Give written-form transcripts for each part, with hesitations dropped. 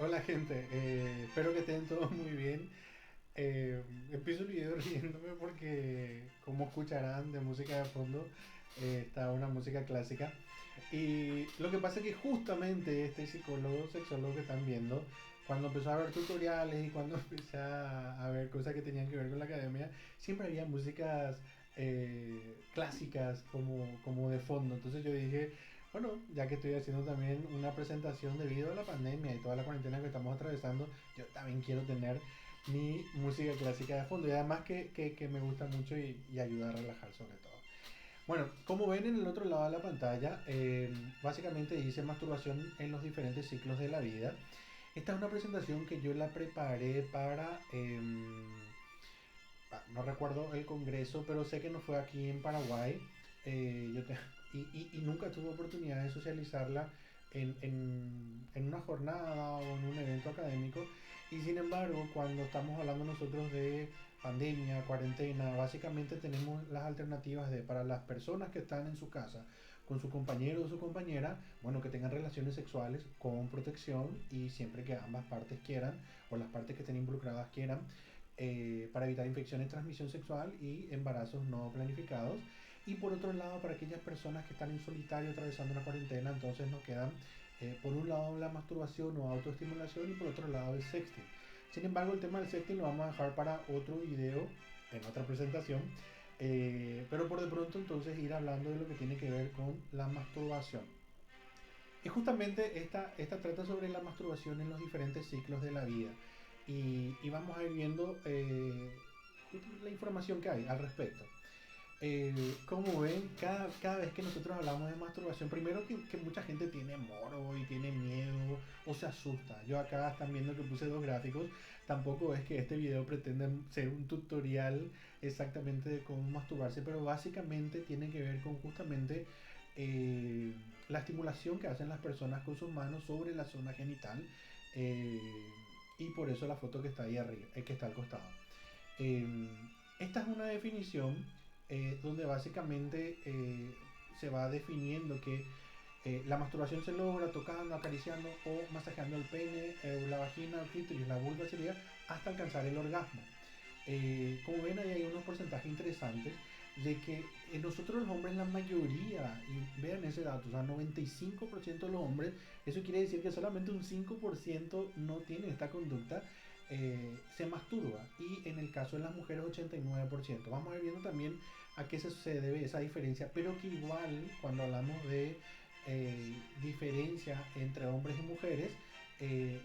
Hola gente, espero que estén todos muy bien. Empiezo el video riéndome porque, como escucharán de música de fondo, está una música clásica. Y lo que pasa es que justamente este psicólogo, sexólogo que están viendo, cuando empezó a ver tutoriales y cuando empecé a ver cosas que tenían que ver con la academia, siempre había músicas clásicas como de fondo. Entonces yo dije, bueno, ya que estoy haciendo también una presentación debido a la pandemia y toda la cuarentena que estamos atravesando, yo también quiero tener mi música clásica de fondo y además que me gusta mucho y ayuda a relajar sobre todo. Bueno, como ven en el otro lado de la pantalla, básicamente dice masturbación en los diferentes ciclos de la vida. Esta es una presentación que yo la preparé para, no recuerdo el congreso, pero sé que no fue aquí en Paraguay. Yo te- y nunca tuve oportunidad de socializarla en una jornada o en un evento académico. Y sin embargo, cuando estamos hablando nosotros de pandemia, cuarentena, básicamente tenemos las alternativas de para las personas que están en su casa con su compañero o su compañera, bueno, que tengan relaciones sexuales con protección y siempre que ambas partes quieran o las partes que estén involucradas quieran, para evitar infecciones de transmisión sexual y embarazos no planificados. Y por otro lado, para aquellas personas que están en solitario atravesando una cuarentena, entonces nos quedan por un lado la masturbación o autoestimulación y por otro lado el sexting. Sin embargo, el tema del sexting lo vamos a dejar para otro video, en otra presentación. Pero por de pronto entonces ir hablando de lo que tiene que ver con la masturbación. Y justamente esta trata sobre la masturbación en los diferentes ciclos de la vida. Y vamos a ir viendo la información que hay al respecto. Como ven, cada vez que nosotros hablamos de masturbación, primero que mucha gente tiene morbo y tiene miedo o se asusta. Yo acá están viendo que puse dos gráficos. Tampoco es que este video pretenda ser un tutorial exactamente de cómo masturbarse, pero básicamente tiene que ver con justamente eh, la estimulación que hacen las personas con sus manos sobre la zona genital. eh, y por eso la foto que está ahí arriba, que está al costado. Eh, Esta es una definición donde básicamente se va definiendo que la masturbación se logra tocando, acariciando o masajeando el pene, la vagina, el clítoris, la vulva sería hasta alcanzar el orgasmo. Como ven, ahí hay unos porcentajes interesantes de que nosotros los hombres, la mayoría, y vean ese dato, o sea, 95% de los hombres, eso quiere decir que solamente un 5% no tiene esta conducta, se masturba. Y en el caso de las mujeres, 89%. Vamos a ir viendo también a qué se debe esa diferencia, pero que igual, cuando hablamos de diferencia entre hombres y mujeres,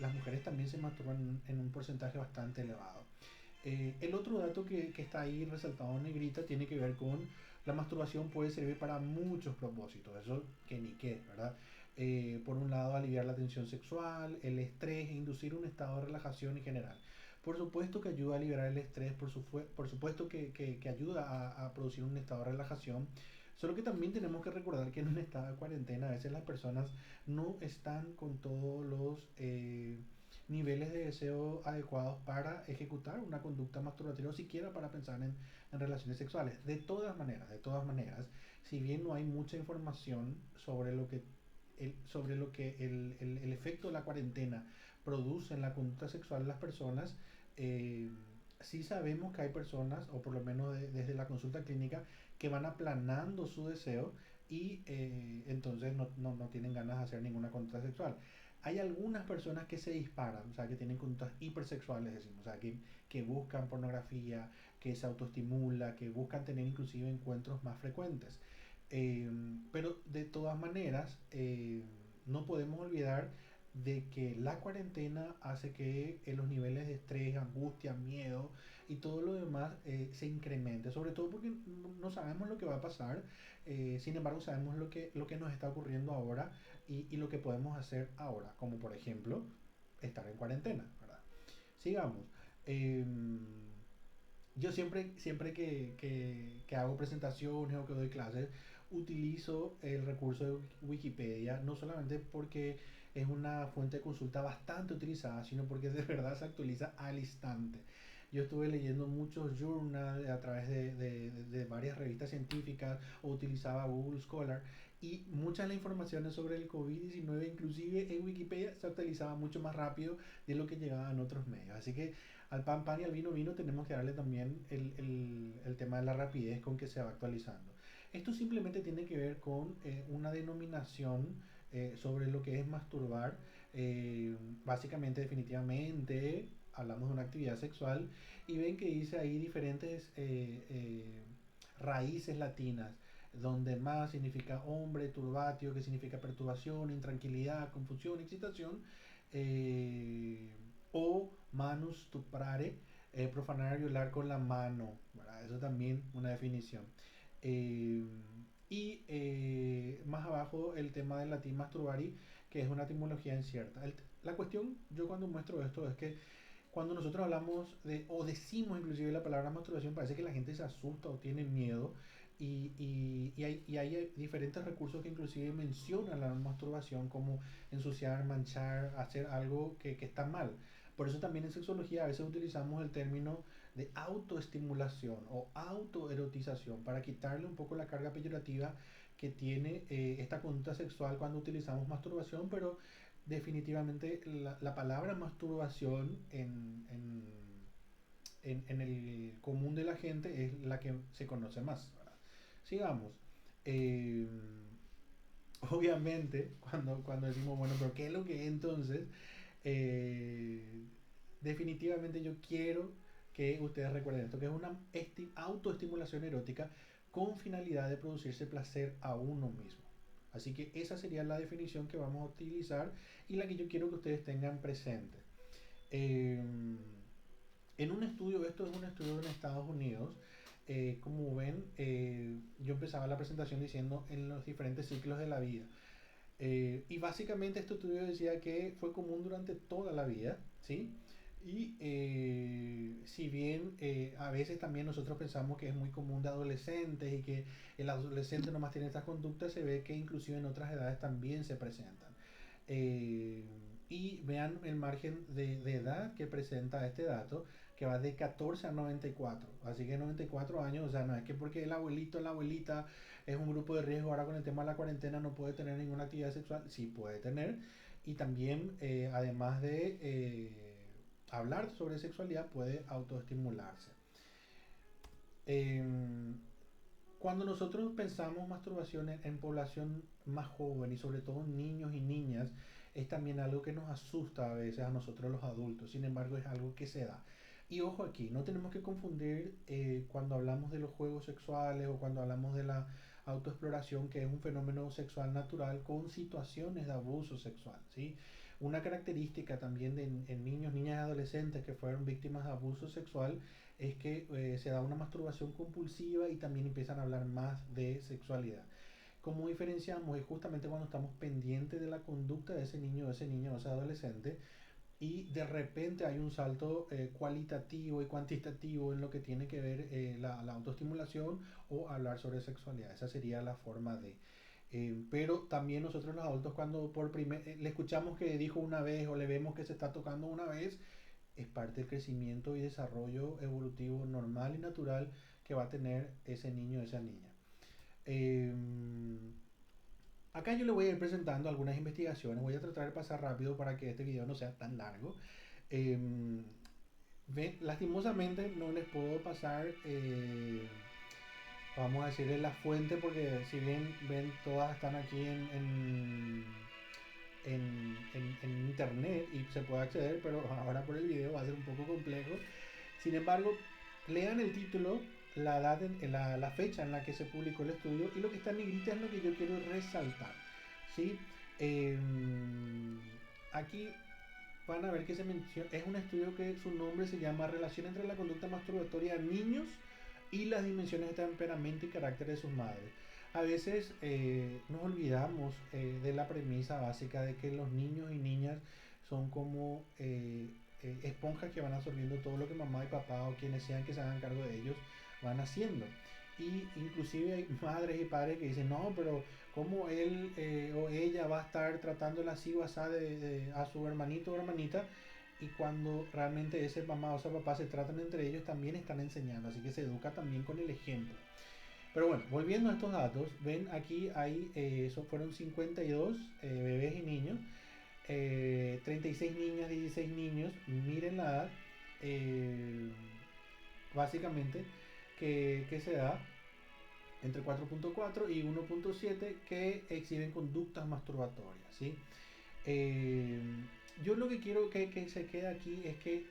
las mujeres también se masturban en un porcentaje bastante elevado. El otro dato que está ahí resaltado en negrita tiene que ver con la masturbación puede servir para muchos propósitos, eso que ni qué, ¿verdad? Por un lado, aliviar la tensión sexual, el estrés e inducir un estado de relajación en general. Por supuesto que ayuda a liberar el estrés, por supuesto que ayuda a producir un estado de relajación, solo que también tenemos que recordar que en un estado de cuarentena a veces las personas no están con todos los niveles de deseo adecuados para ejecutar una conducta masturbativa o siquiera para pensar en relaciones sexuales. De todas maneras, si bien no hay mucha información sobre lo que el efecto de la cuarentena produce en la conducta sexual de las personas, eh, sí sabemos que hay personas, o por lo menos desde la consulta clínica, que van aplanando su deseo y entonces no tienen ganas de hacer ninguna conducta sexual. Hay algunas personas que se disparan, o sea, que tienen conductas hipersexuales, decimos, o sea, que buscan pornografía, que se autoestimula, que buscan tener inclusive encuentros más frecuentes. Eh, pero de todas maneras, no podemos olvidar de que la cuarentena hace que los niveles de estrés, angustia, miedo y todo lo demás se incremente, sobre todo porque no sabemos lo que va a pasar, sin embargo sabemos lo que nos está ocurriendo ahora y lo que podemos hacer ahora, como por ejemplo estar en cuarentena, ¿verdad? Sigamos. Eh, yo siempre que hago presentaciones o que doy clases, utilizo el recurso de Wikipedia, no solamente porque es una fuente de consulta bastante utilizada, sino porque de verdad se actualiza al instante. Yo estuve leyendo muchos journals a través de varias revistas científicas o utilizaba Google Scholar y muchas de las informaciones sobre el COVID-19, inclusive en Wikipedia, se actualizaba mucho más rápido de lo que llegaba en otros medios. Así que al pan pan y al vino vino tenemos que darle también el tema de la rapidez con que se va actualizando. Esto simplemente tiene que ver con una denominación sobre lo que es masturbar. Básicamente, definitivamente, hablamos de una actividad sexual y ven que dice ahí diferentes raíces latinas, donde más significa hombre, turbatio, que significa perturbación, intranquilidad, confusión, excitación, eh, o manus tuprare, profanar, violar con la mano, ¿verdad? Eso también una definición. Eh, y más abajo el tema del latín masturbari, que es una etimología incierta. La cuestión, yo cuando muestro esto, es que cuando nosotros hablamos de, o decimos inclusive la palabra masturbación, parece que la gente se asusta o tiene miedo. Y hay diferentes recursos que inclusive mencionan la masturbación como ensuciar, manchar, hacer algo que está mal. Por eso también en sexología a veces utilizamos el término de autoestimulación o autoerotización para quitarle un poco la carga peyorativa que tiene esta conducta sexual cuando utilizamos masturbación, pero definitivamente la palabra masturbación en el común de la gente es la que se conoce más, ¿verdad? Sigamos. Eh, Obviamente, cuando decimos, bueno, pero ¿qué es lo que es entonces? Eh, Definitivamente yo quiero que ustedes recuerden esto, que es una autoestimulación erótica con finalidad de producirse placer a uno mismo. Así que esa sería la definición que vamos a utilizar y la que yo quiero que ustedes tengan presente. Eh, en un estudio, esto es un estudio en Estados Unidos, como ven, yo empezaba la presentación diciendo en los diferentes ciclos de la vida. Y básicamente este estudio decía que fue común durante toda la vida, ¿sí? Y si bien a veces también nosotros pensamos que es muy común de adolescentes y que el adolescente nomás tiene estas conductas, se ve que inclusive en otras edades también se presentan. Eh, y vean el margen de edad que presenta este dato, que va de 14 a 94. Así que 94 años, o sea, no es que porque el abuelito, la abuelita es un grupo de riesgo ahora con el tema de la cuarentena no puede tener ninguna actividad sexual, sí puede tener. Y también, además de hablar sobre sexualidad, puede autoestimularse. Eh, Cuando nosotros pensamos masturbación en población más joven y sobre todo niños y niñas, es también algo que nos asusta a veces a nosotros los adultos. Sin embargo, es algo que se da. Y ojo aquí, no tenemos que confundir cuando hablamos de los juegos sexuales o cuando hablamos de la autoexploración, que es un fenómeno sexual natural, con situaciones de abuso sexual, ¿sí? Una característica también de en niños, niñas y adolescentes que fueron víctimas de abuso sexual es que se da una masturbación compulsiva y también empiezan a hablar más de sexualidad. ¿Cómo diferenciamos? Es justamente cuando estamos pendientes de la conducta de ese niño, de ese niño o ese adolescente y de repente hay un salto cualitativo y cuantitativo en lo que tiene que ver la autoestimulación o hablar sobre sexualidad. Esa sería la forma de... pero también nosotros los adultos cuando le escuchamos que dijo una vez o le vemos que se está tocando una vez, es parte del crecimiento y desarrollo evolutivo normal y natural que va a tener ese niño o esa niña. Eh, Acá yo le voy a ir presentando algunas investigaciones, voy a tratar de pasar rápido para que este video no sea tan largo. Eh, Lastimosamente no les puedo pasar, vamos a decirle la fuente, porque si bien ven todas están aquí en internet y se puede acceder, pero ahora por el video va a ser un poco complejo. Sin embargo, lean el título, la, edad la fecha en la que se publicó el estudio y lo que está en negrita es lo que yo quiero resaltar. ¿Sí? Eh, Aquí van a ver que se menciona, es un estudio que su nombre se llama Relación entre la conducta masturbatoria en niños y las dimensiones de temperamento y carácter de sus madres. A veces nos olvidamos de la premisa básica de que los niños y niñas son como esponjas que van absorbiendo todo lo que mamá y papá o quienes sean que se hagan cargo de ellos van haciendo. Y inclusive hay madres y padres que dicen, no, pero ¿cómo él o ella va a estar tratándola así o así a su hermanito o hermanita? y cuando realmente ese mamá o ese papá se tratan entre ellos también están enseñando, así que se educa también con el ejemplo. Pero bueno, volviendo a estos datos, ven aquí hay, eso fueron 52 bebés y niños, 36 niñas, 16 niños, miren la edad, eh, básicamente, que se da entre 4.4 y 1.7 que exhiben conductas masturbatorias, ¿sí? Eh, yo lo que quiero que se quede aquí es que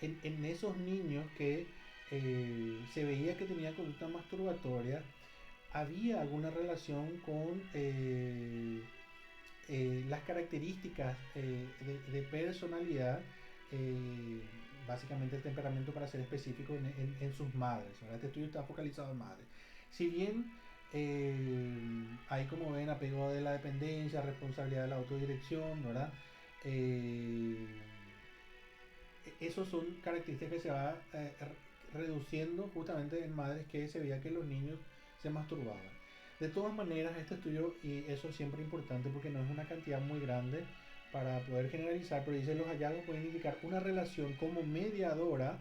en esos niños que se veía que tenían conducta masturbatoria, había alguna relación con las características de personalidad, eh, básicamente el temperamento para ser específico en sus madres. ¿Verdad? Este estudio está focalizado en madres. Si bien hay, como ven, apego de la dependencia, responsabilidad de la autodirección, ¿verdad? Eh, Esos son características que se va reduciendo justamente en madres que se veía que los niños se masturbaban. De todas maneras, este estudio, y eso es siempre importante porque no es una cantidad muy grande para poder generalizar, pero dice los hallazgos pueden indicar una relación como mediadora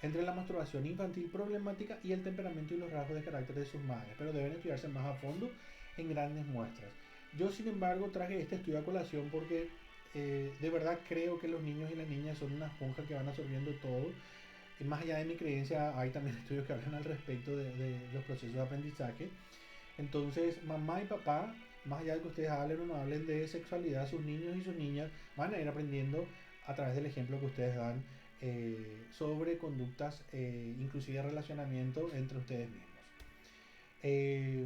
entre la masturbación infantil problemática y el temperamento y los rasgos de carácter de sus madres, pero deben estudiarse más a fondo en grandes muestras. Yo, sin embargo, traje este estudio a colación porque de verdad creo que los niños y las niñas son una esponja que van absorbiendo todo. Y más allá de mi creencia, hay también estudios que hablan al respecto de los procesos de aprendizaje. Entonces, mamá y papá, más allá de que ustedes hablen o no hablen de sexualidad, sus niños y sus niñas van a ir aprendiendo a través del ejemplo que ustedes dan sobre conductas, inclusive relacionamiento entre ustedes mismos. Eh,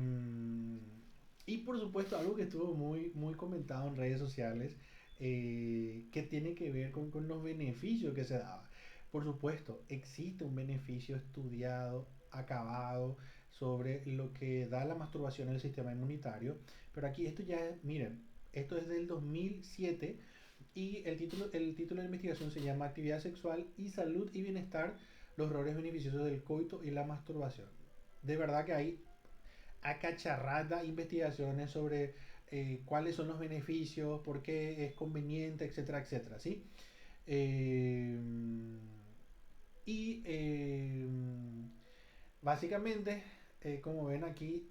y por supuesto, algo que estuvo muy comentado en redes sociales, que tiene que ver con los beneficios que se daba. Por supuesto, existe un beneficio estudiado, acabado, sobre lo que da la masturbación en el sistema inmunitario. Pero aquí esto ya es, miren, esto es del 2007 y el título de la investigación se llama Actividad sexual y salud y bienestar, los roles beneficiosos del coito y la masturbación. De verdad que hay acacharrada investigaciones sobre cuáles son los beneficios, por qué es conveniente, etcétera, etcétera, ¿sí? Eh, y básicamente, como ven aquí,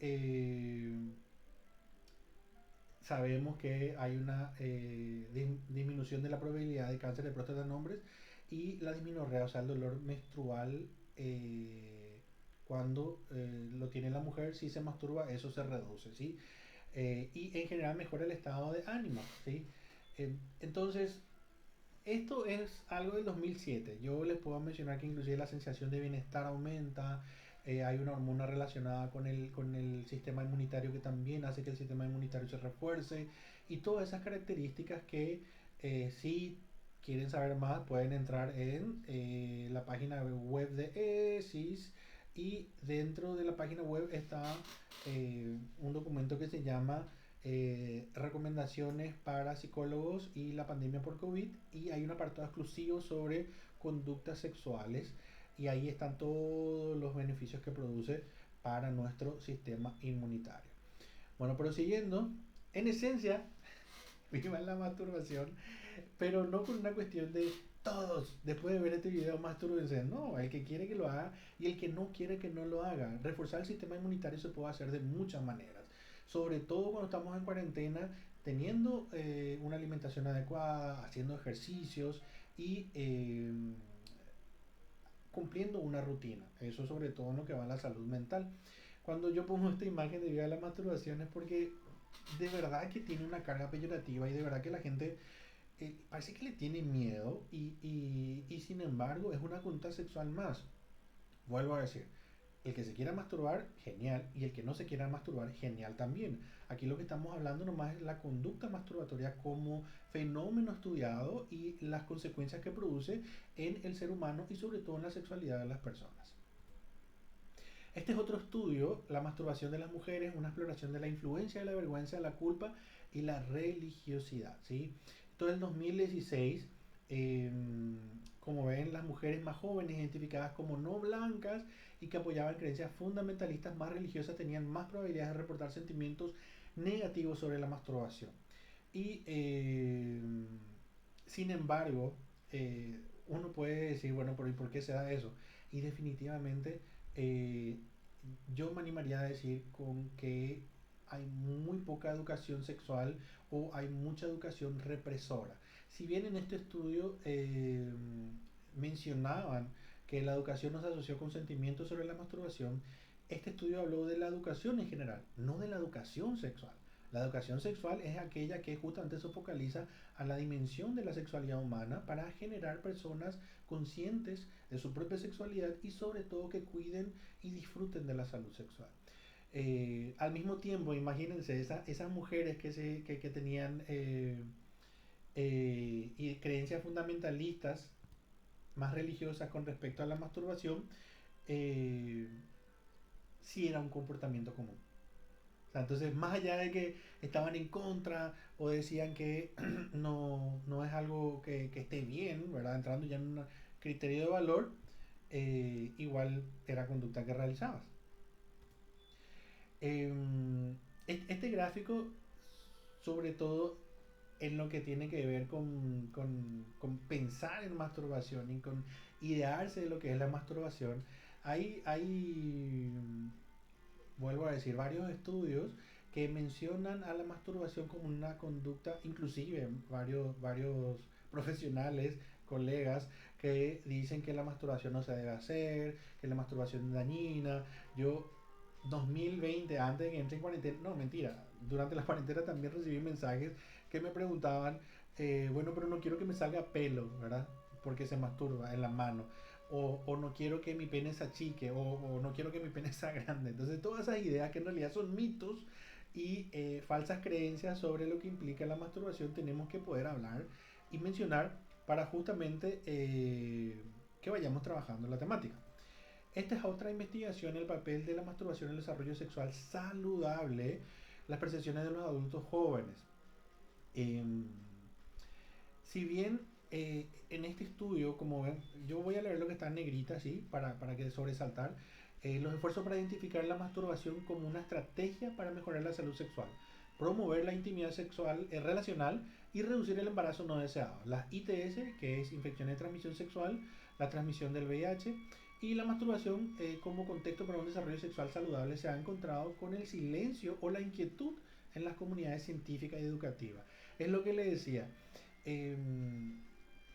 sabemos que hay una disminución de la probabilidad de cáncer de próstata en hombres y la disminorrea, o sea, el dolor menstrual cuando lo tiene la mujer, si se masturba, eso se reduce, ¿sí? Y en general mejora el estado de ánimo, ¿sí? Entonces, esto es algo del 2007. Yo les puedo mencionar que inclusive la sensación de bienestar aumenta. Hay una hormona relacionada con el sistema inmunitario que también hace que el sistema inmunitario se refuerce. Y todas esas características que si quieren saber más pueden entrar en la página web de ESIS. Y dentro de la página web está un documento que se llama recomendaciones para psicólogos y la pandemia por COVID, y hay un apartado exclusivo sobre conductas sexuales y ahí están todos los beneficios que produce para nuestro sistema inmunitario. Bueno, prosiguiendo, en esencia, viva la masturbación, pero no por una cuestión de todos, después de ver este video, mastúrbense. No, el que quiere que lo haga y el que no quiere que no lo haga. Reforzar el sistema inmunitario se puede hacer de muchas maneras. Sobre todo cuando estamos en cuarentena, teniendo una alimentación adecuada, haciendo ejercicios y cumpliendo una rutina. Eso sobre todo en lo que va a la salud mental. Cuando yo pongo esta imagen de vida de la masturbación es porque de verdad que tiene una carga peyorativa y de verdad que la gente parece que le tiene miedo y sin embargo es una conducta sexual más. Vuelvo a decir, el que se quiera masturbar, genial, y el que no se quiera masturbar, genial también. Aquí lo que estamos hablando nomás es la conducta masturbatoria como fenómeno estudiado y las consecuencias que produce en el ser humano y sobre todo en la sexualidad de las personas. Este es otro estudio, la masturbación de las mujeres, una exploración de la influencia de la vergüenza, la culpa y la religiosidad, ¿sí? Esto es el 2016. eh, Como ven, las mujeres más jóvenes, identificadas como no blancas y que apoyaban creencias fundamentalistas más religiosas, tenían más probabilidades de reportar sentimientos negativos sobre la masturbación. Y Sin embargo, uno puede decir, bueno, pero ¿y por qué se da eso? Y definitivamente eh, yo me animaría a decir con que hay muy poca educación sexual o hay mucha educación represora. Si bien en este estudio mencionaban que la educación no se asoció con sentimientos sobre la masturbación, este estudio habló de la educación en general, no de la educación sexual. La educación sexual es aquella que justamente se focaliza a la dimensión de la sexualidad humana para generar personas conscientes de su propia sexualidad y sobre todo que cuiden y disfruten de la salud sexual. Al mismo tiempo, imagínense esas mujeres que tenían y creencias fundamentalistas más religiosas con respecto a la masturbación, eh, sí era un comportamiento común. O sea, entonces, más allá de que estaban en contra o decían que no es algo que esté bien, ¿verdad? Entrando ya en un criterio de valor, igual era conducta que realizabas. Este gráfico, sobre todo en lo que tiene que ver con pensar en masturbación y con idearse de lo que es la masturbación, hay vuelvo a decir, varios estudios que mencionan a la masturbación como una conducta, inclusive varios profesionales, colegas, que dicen que la masturbación no se debe hacer, que la masturbación es dañina. Yo, 2020, antes de que entre en cuarentena, no, mentira, durante la cuarentena también recibí mensajes que me preguntaban, bueno, pero no quiero que me salga pelo, ¿verdad? Porque se masturba en la mano o no quiero que mi pene se achique, o no quiero que mi pene sea grande. Entonces, todas esas ideas que en realidad son mitos y falsas creencias sobre lo que implica la masturbación, tenemos que poder hablar y mencionar para justamente que vayamos trabajando la temática. Esta es otra investigación, el papel de la masturbación en el desarrollo sexual saludable, las percepciones de los adultos jóvenes. Eh, si bien en este estudio, como ven, yo voy a leer lo que está en negrita, ¿sí? Para que sobresaltar, los esfuerzos para identificar la masturbación como una estrategia para mejorar la salud sexual, promover la intimidad sexual relacional y reducir el embarazo no deseado. Las ITS, que es infección de transmisión sexual, la transmisión del VIH y la masturbación como contexto para un desarrollo sexual saludable se ha encontrado con el silencio o la inquietud en las comunidades científicas y educativas. Es lo que le decía. Eh,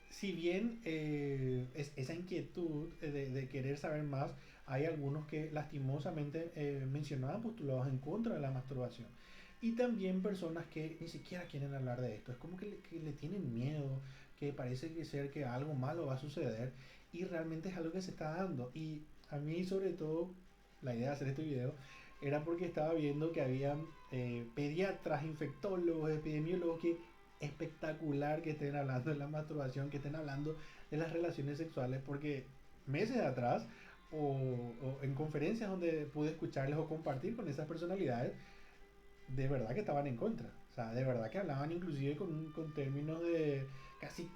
si bien esa inquietud de querer saber más, hay algunos que lastimosamente mencionaban postulados en contra de la masturbación. Y también personas que ni siquiera quieren hablar de esto. Es como que le tienen miedo, que parece que ser que algo malo va a suceder y realmente es algo que se está dando. Y a mí sobre todo la idea de hacer este video era porque estaba viendo que había pediatras, infectólogos, epidemiólogos que espectacular que estén hablando de la masturbación, que estén hablando de las relaciones sexuales, porque meses atrás o en conferencias donde pude escucharles o compartir con esas personalidades, de verdad que estaban en contra. O sea, de verdad que hablaban inclusive con términos de casi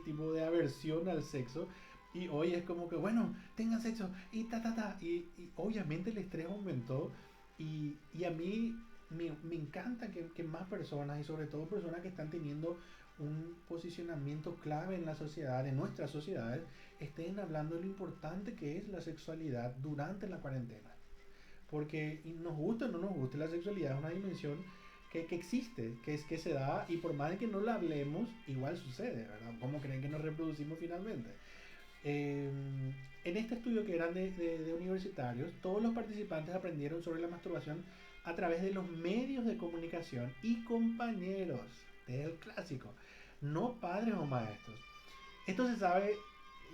tipo de aversión al sexo. Y hoy es como que, bueno, tengan sexo y ta. Y obviamente el estrés aumentó. Y a mí me encanta que más personas, y sobre todo personas que están teniendo un posicionamiento clave en la sociedad, en nuestras sociedades, estén hablando de lo importante que es la sexualidad durante la cuarentena. Porque nos gusta o no nos guste, la sexualidad es una dimensión que existe, que es que se da y por más de que no la hablemos, igual sucede, ¿verdad? ¿Cómo creen que nos reproducimos finalmente? Eh, en este estudio que eran de universitarios, todos los participantes aprendieron sobre la masturbación a través de los medios de comunicación y compañeros, es el clásico, no padres o maestros. Esto se sabe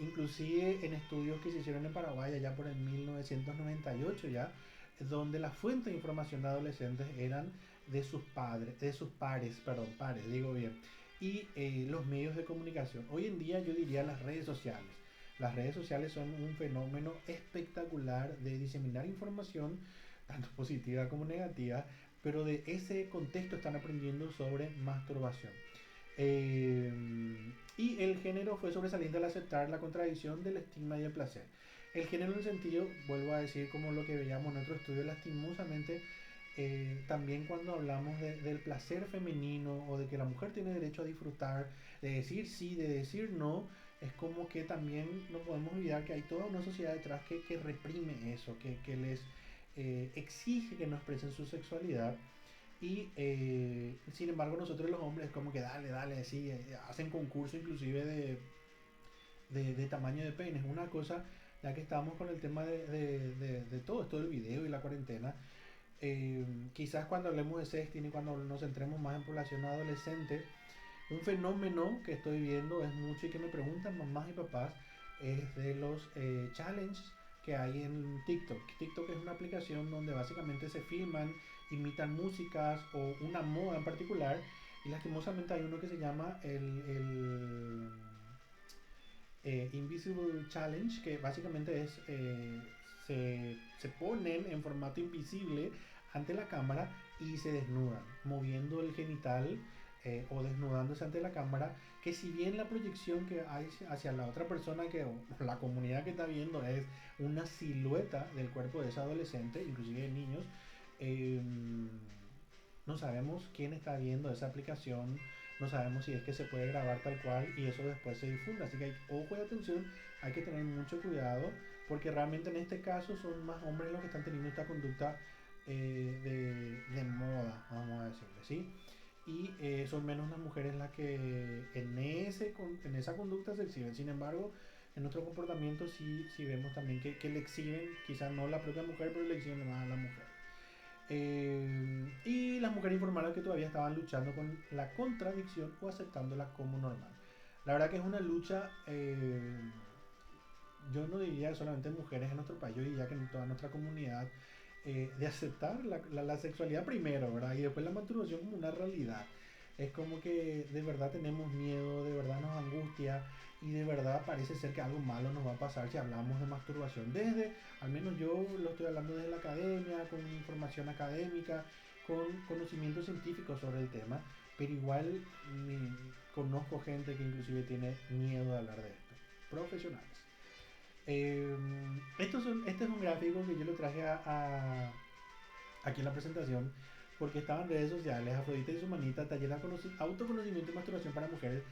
inclusive en estudios que se hicieron en Paraguay allá por el 1998 ya, donde la fuente de información de adolescentes eran de sus padres, de sus pares, perdón, pares, digo bien, y los medios de comunicación. Hoy en día yo diría las redes sociales. Las redes sociales son un fenómeno espectacular de diseminar información, tanto positiva como negativa, pero de ese contexto están aprendiendo sobre masturbación. Eh, y el género fue sobresaliente al aceptar la contradicción del estigma y el placer. El género en el sentido, vuelvo a decir, como lo que veíamos en otro estudio, lastimosamente también cuando hablamos del placer femenino o de que la mujer tiene derecho a disfrutar, de decir sí, de decir no, es como que también no podemos olvidar que hay toda una sociedad detrás que reprime eso, que les exige que no expresen su sexualidad. Y sin embargo nosotros los hombres como que dale, dale, sí, hacen concurso inclusive de tamaño de penes. Una cosa, ya que estábamos con el tema de todo esto del video y la cuarentena, quizás cuando hablemos de sexting y cuando nos centremos más en población adolescente, un fenómeno que estoy viendo es mucho y que me preguntan mamás y papás, es de los challenges que hay en TikTok. TikTok es una aplicación donde básicamente se filman, imitan músicas o una moda en particular, y lastimosamente hay uno que se llama el Invisible Challenge, que básicamente es, se ponen en formato invisible ante la cámara y se desnudan, moviendo el genital o desnudándose ante la cámara, que si bien la proyección que hay hacia la otra persona, que o la comunidad que está viendo, es una silueta del cuerpo de ese adolescente, inclusive de niños, eh, no sabemos quién está viendo esa aplicación, no sabemos si es que se puede grabar tal cual y eso después se difunde. Así que hay ojo y atención, hay que tener mucho cuidado, porque realmente en este caso son más hombres los que están teniendo esta conducta de moda, vamos a decirle, ¿sí? Y son menos las mujeres las que en esa conducta se exhiben. Sin embargo, en nuestro comportamiento sí vemos también que le exhiben, quizás no la propia mujer, pero le exhiben más a la mujer. Y las mujeres informaron que todavía estaban luchando con la contradicción o aceptándola como normal. La verdad que es una lucha, yo no diría solamente mujeres en nuestro país, yo diría que en toda nuestra comunidad, de aceptar la sexualidad primero, ¿verdad? Y después la masturbación como una realidad. Es como que de verdad tenemos miedo, de verdad nos angustia y de verdad parece ser que algo malo nos va a pasar si hablamos de masturbación. Desde, al menos yo lo estoy hablando desde la academia, con información académica, con conocimiento científico sobre el tema, pero igual conozco gente que inclusive tiene miedo de hablar de esto. Profesionales. Este es un gráfico que yo lo traje aquí en la presentación porque estaba en redes sociales, Afrodita y su manita, taller de autoconocimiento y masturbación para mujeres.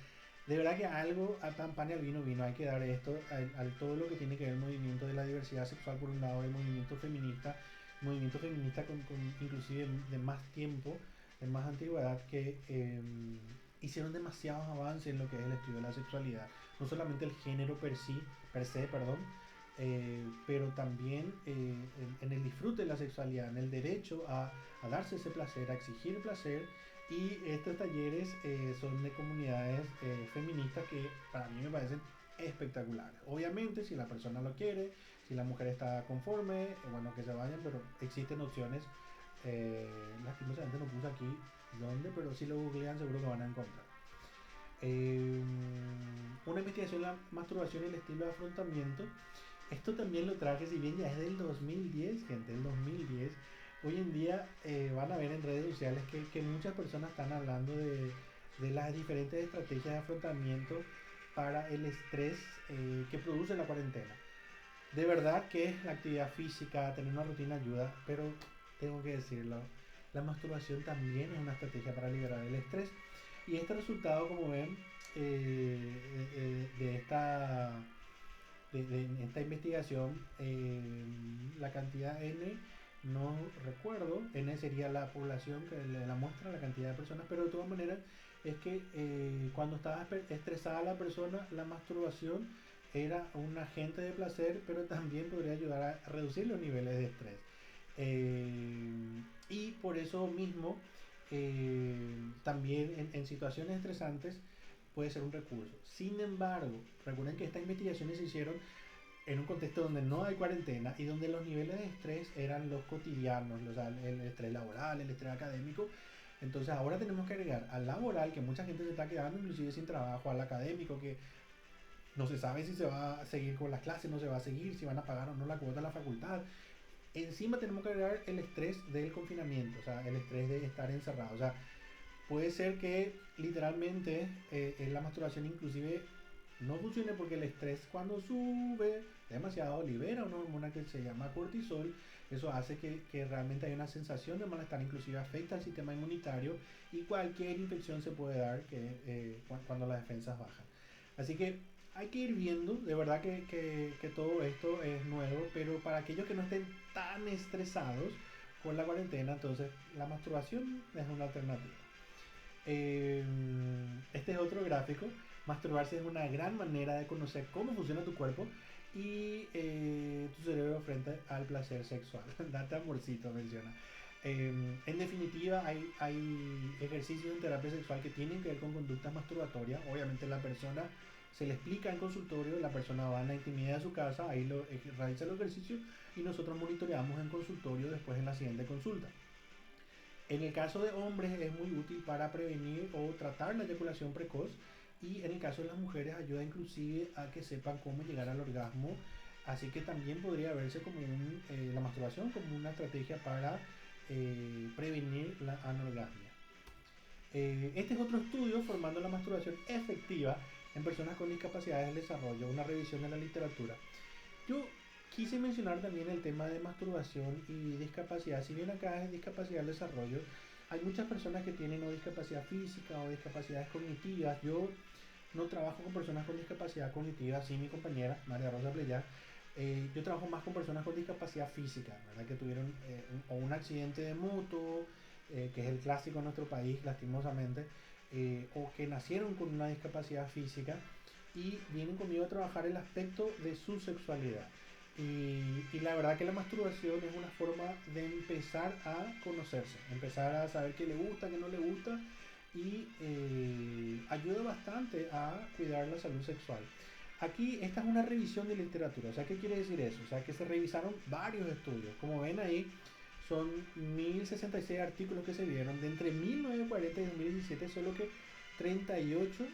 De verdad que algo a tan pan y al vino, hay que dar esto al todo lo que tiene que ver el movimiento de la diversidad sexual por un lado, el movimiento feminista con inclusive de más tiempo, de más antigüedad, que hicieron demasiados avances en lo que es el estudio de la sexualidad. No solamente el género per se, perdón, pero también en el disfrute de la sexualidad, en el derecho a darse ese placer, a exigir placer. Y estos talleres son de comunidades feministas que para mí me parecen espectaculares. Obviamente, si la persona lo quiere, si la mujer está conforme, bueno, que se vayan, pero existen opciones. Lastimosamente no puse aquí dónde, pero si lo googlean seguro que van a encontrar. Eh, una investigación de la masturbación y el estilo de afrontamiento. Esto también lo traje, si bien ya es del 2010, gente, del 2010. Hoy en día van a ver en redes sociales que muchas personas están hablando de las diferentes estrategias de afrontamiento para el estrés que produce la cuarentena. De verdad que la actividad física, tener una rutina ayuda, pero tengo que decirlo, la masturbación también es una estrategia para liberar el estrés. Y este resultado, como ven, de esta investigación, la cantidad N, no recuerdo, N sería la población que la muestra, la cantidad de personas, pero de todas maneras es que cuando estaba estresada la persona, la masturbación era un agente de placer, pero también podría ayudar a reducir los niveles de estrés. Y por eso mismo, también en situaciones estresantes puede ser un recurso. Sin embargo, recuerden que estas investigaciones se hicieron en un contexto donde no hay cuarentena y donde los niveles de estrés eran los cotidianos, el estrés laboral, el estrés académico. Entonces ahora tenemos que agregar al laboral, que mucha gente se está quedando inclusive sin trabajo, al académico, que no se sabe si se va a seguir con las clases, no se va a seguir, si van a pagar o no la cuota de la facultad. Encima tenemos que agregar el estrés del confinamiento, o sea, el estrés de estar encerrado. O sea, puede ser que literalmente en la masturbación inclusive no funcione porque el estrés cuando sube demasiado libera una hormona que se llama cortisol Eso hace que realmente haya una sensación de malestar, inclusive afecta al sistema inmunitario y cualquier infección se puede dar cuando las defensas bajan. Así que hay que ir viendo, de verdad que todo esto es nuevo, pero para aquellos que no estén tan estresados con la cuarentena, entonces la masturbación es una alternativa. Eh, este es otro gráfico. Masturbarse es una gran manera de conocer cómo funciona tu cuerpo y tu cerebro frente al placer sexual. Date amorcito, menciona. En definitiva, hay ejercicios en terapia sexual que tienen que ver con conductas masturbatorias. Obviamente la persona se le explica en consultorio, la persona va en la intimidad de su casa, ahí realiza el ejercicio y nosotros monitoreamos en consultorio después en la siguiente consulta. En el caso de hombres es muy útil para prevenir o tratar la eyaculación precoz y en el caso de las mujeres ayuda inclusive a que sepan cómo llegar al orgasmo, así que también podría verse como la masturbación como una estrategia para prevenir la anorgasmia. Este es otro estudio formando la masturbación efectiva en personas con discapacidades del desarrollo, una revisión de la literatura. Yo quise mencionar también el tema de masturbación y discapacidad. Si bien acá es discapacidad del desarrollo, hay muchas personas que tienen o discapacidad física o discapacidades cognitivas. Yo no trabajo con personas con discapacidad cognitiva, sí mi compañera María Rosa Pleyá. Yo trabajo más con personas con discapacidad física, ¿verdad? Que tuvieron un accidente de moto, que es el clásico en nuestro país, lastimosamente, o que nacieron con una discapacidad física y vienen conmigo a trabajar el aspecto de su sexualidad. Y la verdad que la masturbación es una forma de empezar a conocerse, empezar a saber qué le gusta, qué no le gusta y ayuda bastante a cuidar la salud sexual. Aquí esta es una revisión de literatura, o sea, ¿qué quiere decir eso? O sea, que se revisaron varios estudios. Como ven ahí, son 1066 artículos que se vieron. De entre 1940 y 2017, solo que 38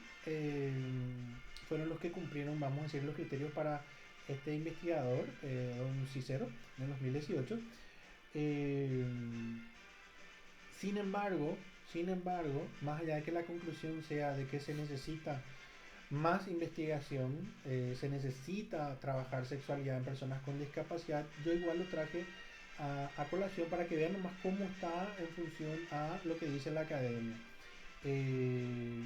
fueron los que cumplieron, vamos a decir, los criterios para este investigador, don Cicero, en 2018. Eh, sin embargo, más allá de que la conclusión sea de que se necesita más investigación, se necesita trabajar sexualidad en personas con discapacidad, yo igual lo traje a colación para que vean nomás cómo está en función a lo que dice la academia. Eh,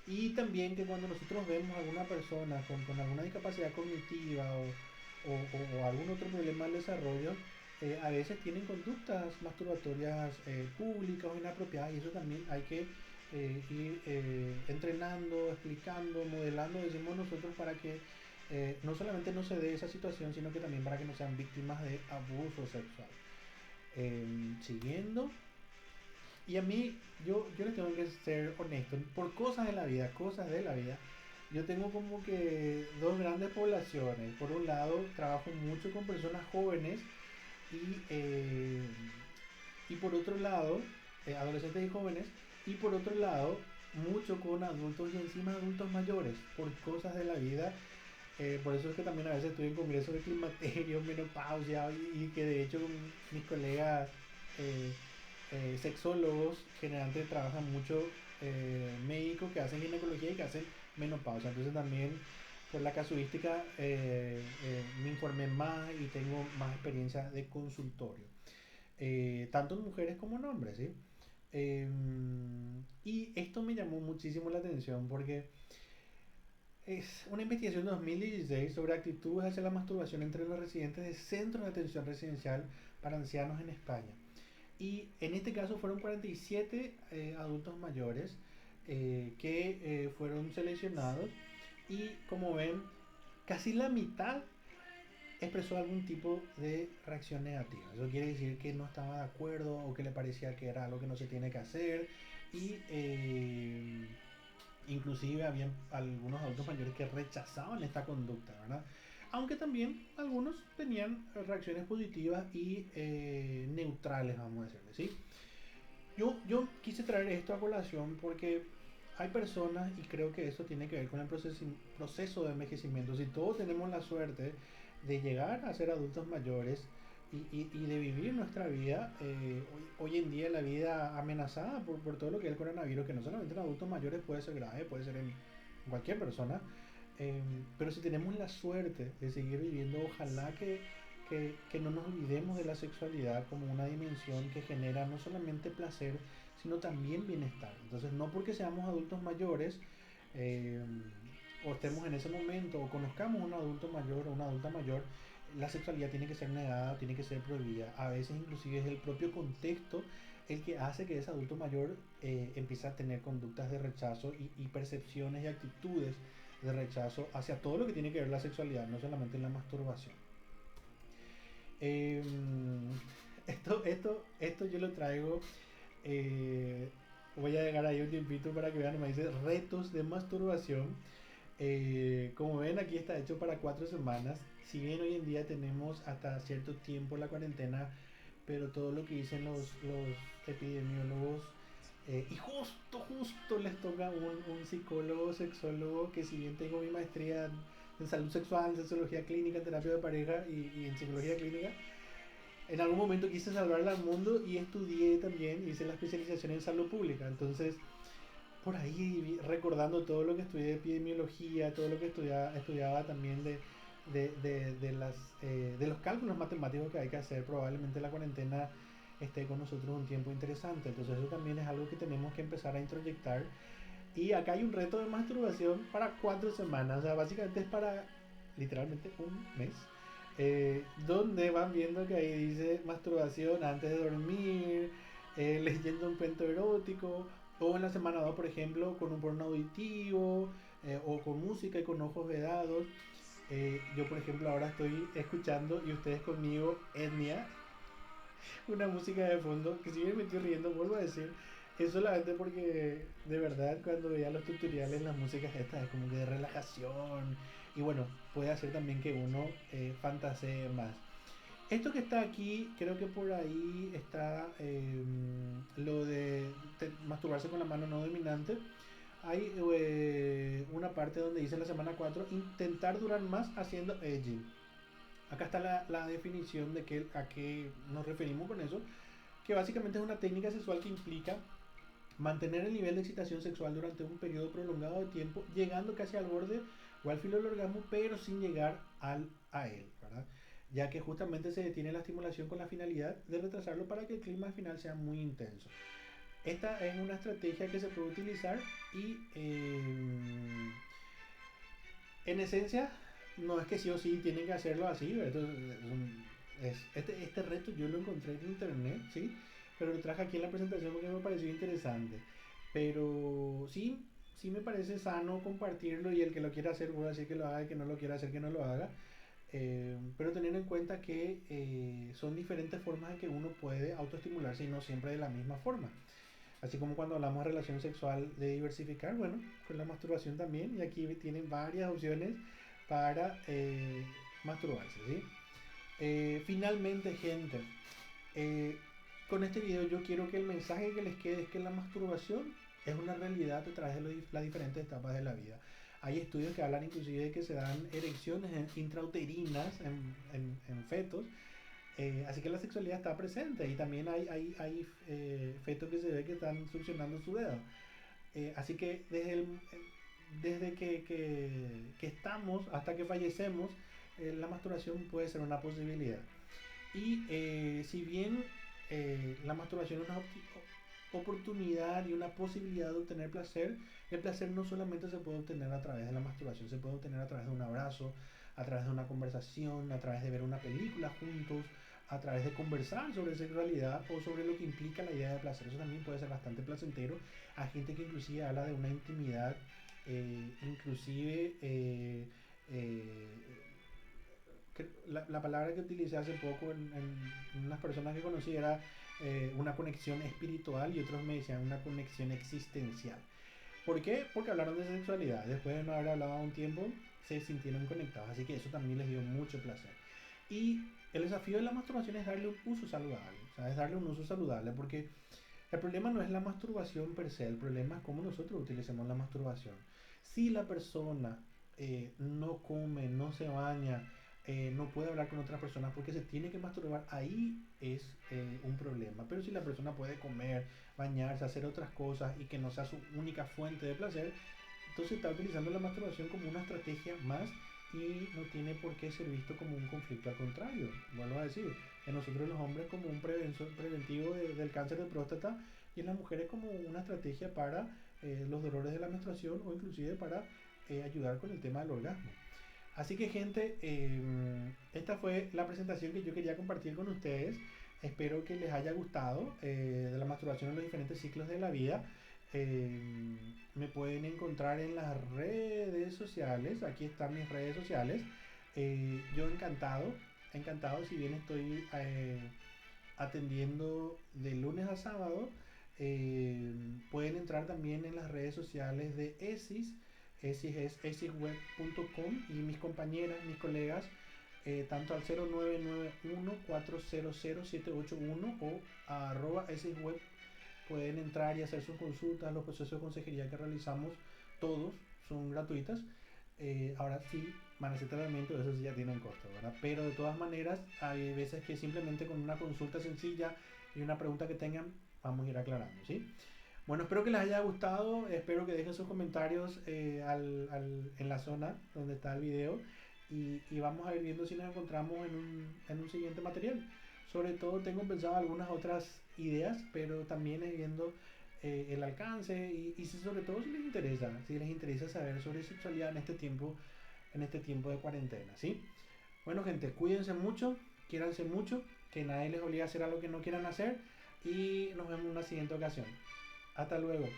y también que cuando nosotros vemos a alguna persona con alguna discapacidad cognitiva o algún otro problema del desarrollo, a veces tienen conductas masturbatorias públicas o inapropiadas y eso también hay que ir entrenando, explicando, modelando, decimos nosotros, para que no solamente no se dé esa situación, sino que también para que no sean víctimas de abuso sexual. Siguiendo, y a mí, yo les tengo que ser honesto, por cosas de la vida, yo tengo como que dos grandes poblaciones. Por un lado, trabajo mucho con personas jóvenes y, eh, y por otro lado, adolescentes y jóvenes, y por otro lado, mucho con adultos y encima adultos mayores, por cosas de la vida. Por eso es que también a veces estoy en congresos de climaterio, menopausia, y que de hecho mis colegas eh, sexólogos generalmente trabajan mucho, médicos que hacen ginecología y que hacen menopausia. Entonces también por la casuística me informé más y tengo más experiencia de consultorio, tanto en mujeres como en hombres, ¿sí? Eh, y esto me llamó muchísimo la atención porque es una investigación de 2016 sobre actitudes hacia la masturbación entre los residentes de centros de atención residencial para ancianos en España. Y en este caso fueron 47 adultos mayores que fueron seleccionados y como ven, casi la mitad expresó algún tipo de reacción negativa. Eso quiere decir que no estaba de acuerdo o que le parecía que era algo que no se tiene que hacer y inclusive habían algunos adultos mayores que rechazaban esta conducta, ¿verdad? Aunque también algunos tenían reacciones positivas y neutrales, vamos a decirle, ¿sí? Yo quise traer esto a colación porque hay personas, y creo que eso tiene que ver con el proceso de envejecimiento. Si todos tenemos la suerte de llegar a ser adultos mayores y de vivir nuestra vida, hoy en día la vida amenazada por todo lo que es el coronavirus, que no solamente en adultos mayores puede ser grave, puede ser en cualquier persona, pero si tenemos la suerte de seguir viviendo, ojalá que que no nos olvidemos de la sexualidad como una dimensión que genera no solamente placer, sino también bienestar. Entonces, no porque seamos adultos mayores, eh, o estemos en ese momento, o conozcamos a un adulto mayor o una adulta mayor, la sexualidad tiene que ser negada, tiene que ser prohibida. A veces inclusive es el propio contexto el que hace que ese adulto mayor empiece a tener conductas de rechazo y percepciones y actitudes de rechazo hacia todo lo que tiene que ver la sexualidad, no solamente en la masturbación. Eh, esto yo lo traigo. eh, Voy a llegar ahí un tiempito para que vean, me dice retos de masturbación. Como ven, aquí está hecho para 4 semanas. Si bien hoy en día tenemos hasta cierto tiempo la cuarentena, pero todo lo que dicen los epidemiólogos, y justo les toca un psicólogo, sexólogo, que si bien tengo mi maestría en salud sexual, en sexología clínica, en terapia de pareja y en psicología clínica, en algún momento quise salvarla al mundo y estudié también, hice la especialización en salud pública. Entonces, por ahí recordando todo lo que estudié de epidemiología, todo lo que estudiaba también de los cálculos matemáticos que hay que hacer, probablemente la cuarentena esté con nosotros un tiempo interesante. Entonces eso también es algo que tenemos que empezar a introyectar. Y acá hay un reto de masturbación para 4 semanas, o sea, básicamente es para literalmente un mes. Donde van viendo que ahí dice masturbación antes de dormir, leyendo un cuento erótico, o en la semana 2 por ejemplo, con un porno auditivo, o con música y con ojos vedados. Yo, por ejemplo, ahora estoy escuchando y ustedes conmigo Etnia, una música de fondo que si bien me estoy riendo, vuelvo a decir, es solamente porque de verdad cuando veía los tutoriales las músicas estas es como que de relajación y bueno, puede hacer también que uno fantasee más. Esto que está aquí, creo que por ahí está lo de masturbarse con la mano no dominante. Hay una parte donde dice en la semana 4 intentar durar más haciendo edging. Acá está la definición de a qué nos referimos con eso, que básicamente es una técnica sexual que implica mantener el nivel de excitación sexual durante un periodo prolongado de tiempo, llegando casi al borde o al filo del orgasmo, pero sin llegar a él, ¿verdad? Ya que justamente se detiene la estimulación con la finalidad de retrasarlo para que el clima final sea muy intenso. Esta es una estrategia que se puede utilizar y en esencia no es que sí o sí tienen que hacerlo así. Este reto yo lo encontré en internet, ¿sí? Pero lo traje aquí en la presentación porque me pareció interesante. Pero sí, sí me parece sano compartirlo y el que lo quiera hacer, voy a decir que lo haga, el que no lo quiera hacer, que no lo haga. Pero teniendo en cuenta que son diferentes formas en que uno puede autoestimularse y no siempre de la misma forma. Así como cuando hablamos de relación sexual de diversificar, bueno, con la masturbación también. Y aquí tienen varias opciones para masturbarse, ¿sí? Finalmente, gente, eh, con este video yo quiero que el mensaje que les quede es que la masturbación es una realidad a través de las diferentes etapas de la vida. Hay estudios que hablan inclusive de que se dan erecciones intrauterinas en fetos, así que la sexualidad está presente y también hay fetos que se ve que están succionando su dedo. Así que desde que estamos hasta que fallecemos, la masturbación puede ser una posibilidad. Y si bien la masturbación es una oportunidad y una posibilidad de obtener placer, el placer no solamente se puede obtener a través de la masturbación, se puede obtener a través de un abrazo, a través de una conversación, a través de ver una película juntos, a través de conversar sobre sexualidad o sobre lo que implica la idea de placer. Eso también puede ser bastante placentero. Hay gente que inclusive habla de una intimidad, inclusive la palabra que utilicé hace poco en unas personas que conocí era una conexión espiritual y otros me decían una conexión existencial. ¿Por qué? Porque hablaron de sexualidad. Después de no haber hablado un tiempo, se sintieron conectados. Así que eso también les dio mucho placer. Y el desafío de la masturbación es darle un uso saludable. O sea, es darle un uso saludable porque el problema no es la masturbación per se, el problema es cómo nosotros utilicemos la masturbación. Si la persona no come, no se baña, no puede hablar con otras personas porque se tiene que masturbar, ahí es un problema. Pero si la persona puede comer, bañarse, hacer otras cosas y que no sea su única fuente de placer, entonces está utilizando la masturbación como una estrategia más y no tiene por qué ser visto como un conflicto. Al contrario, vuelvo a decir, en nosotros los hombres como un preventivo del cáncer de próstata y en las mujeres como una estrategia para los dolores de la menstruación o inclusive para ayudar con el tema del orgasmo. Así que gente, esta fue la presentación que yo quería compartir con ustedes. Espero que les haya gustado de la masturbación en los diferentes ciclos de la vida. Eh, Me pueden encontrar en las redes sociales. Aquí están mis redes sociales. Yo encantado, encantado, si bien estoy atendiendo de lunes a sábado. Pueden entrar también en las redes sociales de ESIS. ESIS es esisweb.com y mis compañeras, mis colegas, tanto al 0991-400-781 o a arroba esisweb pueden entrar y hacer sus consultas. Los procesos de consejería que realizamos todos son gratuitas. Ahora sí van a hacer tratamiento, eso sí ya tiene un costo, ¿verdad? Pero de todas maneras hay veces que simplemente con una consulta sencilla y una pregunta que tengan vamos a ir aclarando, ¿sí? Bueno, espero que les haya gustado, espero que dejen sus comentarios en la zona donde está el video y vamos a ir viendo si nos encontramos en un siguiente material. Sobre todo tengo pensado algunas otras ideas, pero también es viendo el alcance y si, sobre todo si les interesa saber sobre sexualidad en este tiempo de cuarentena, ¿sí? Bueno, gente, cuídense mucho, quiéranse mucho, que nadie les obligue a hacer algo que no quieran hacer y nos vemos en una siguiente ocasión. Hasta luego.